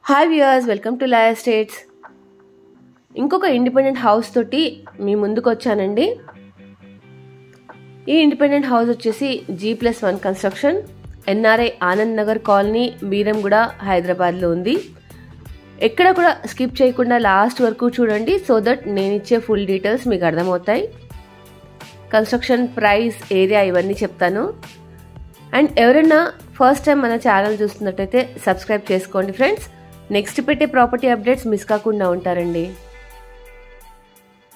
Hi viewers, welcome to Laya estates. ఇంకొక independent house తోటి మీ ముందుకు వచ్చానండి. ఈ ఇండిపెండెంట్ హౌస్ వచ్చేసి G+1 construction, NRI Anand Nagar colony, Beeramguda, హైదరాబాద్లో ఉంది. ఎక్కడ కూడా స్కిప్ చేయకుండా లాస్ట్ వరకు చూడండి, సో దట్ నేను ఇచ్చే ఫుల్ డీటెయిల్స్ మీకు అర్థమవుతాయి. కన్స్ట్రక్షన్ ప్రైస్, ఏరియా ఇవన్నీ చెప్తాను. అండ్ ఎవరైనా ఫస్ట్ టైం మన ఛానల్ చూస్తున్నట్టయితే సబ్స్క్రైబ్ చేసుకోండి ఫ్రెండ్స్. నెక్స్ట్ పెట్టే ప్రాపర్టీ అప్డేట్స్ మిస్ కాకుండా ఉంటారండి.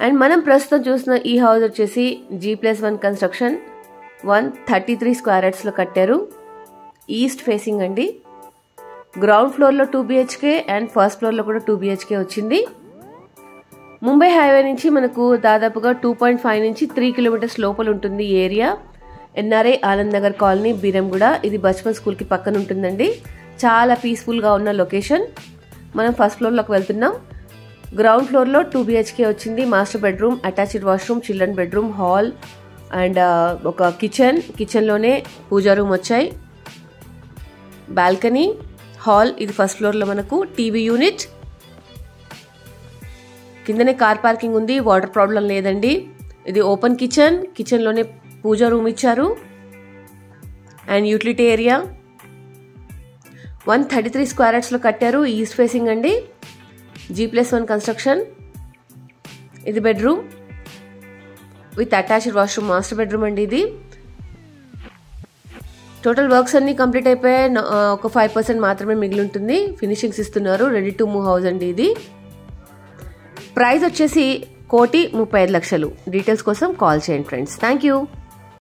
అండ్ మనం ప్రస్తుతం చూసిన ఈ హౌస్ వచ్చేసి G+1 కన్స్ట్రక్షన్ 133 స్క్వేర్ యార్డ్స్లో కట్టారు. ఈస్ట్ ఫేసింగ్ అండి. గ్రౌండ్ ఫ్లోర్లో 2 BHK అండ్ ఫస్ట్ ఫ్లోర్లో కూడా 2 BHK వచ్చింది. ముంబై హైవే నుంచి మనకు దాదాపుగా 2.5 నుంచి 3 కిలోమీటర్స్ లోపల ఉంటుంది ఈ area. NRI Anand Nagar colony, Beeramguda. ఇది బచ్పన్ స్కూల్కి పక్కన ఉంటుందండి. చాలా పీస్ఫుల్గా ఉన్న లొకేషన్. మనం ఫస్ట్ ఫ్లోర్లోకి వెళ్తున్నాం. గ్రౌండ్ ఫ్లోర్లో 2 BHK వచ్చింది. Master bedroom, attached washroom, children bedroom, hall and ఒక కిచెన్లోనే పూజా రూమ్ వచ్చాయి. Balcony, hall. ఇది ఫస్ట్ ఫ్లోర్లో మనకు టీవీ యూనిట్. కిందనే కార్ పార్కింగ్ ఉంది. వాటర్ ప్రాబ్లం లేదండి. ఇది ఓపెన్ కిచెన్లోనే పూజా రూమ్ ఇచ్చారు. అండ్ యూటిలిటీ ఏరియా 133 స్క్వేర్ యార్డ్స్లో కట్టారు. ఈస్ట్ ఫేసింగ్ అండి. G+1 construction. ఇది bedroom with attached washroom, master bedroom అండి ఇది. టోటల్ వర్క్స్ అన్ని కంప్లీట్ అయిపోయాయి. ఒక 5% మాత్రమే మిగిలి ఉంటుంది. ఫినిషింగ్స్ ఇస్తున్నారు. రెడీ టు మూవ్ హౌస్ అండి ఇది. ప్రైస్ వచ్చేసి 1,35,00,000. డీటెయిల్స్ కోసం కాల్ చేయండి ఫ్రెండ్స్. Thank you.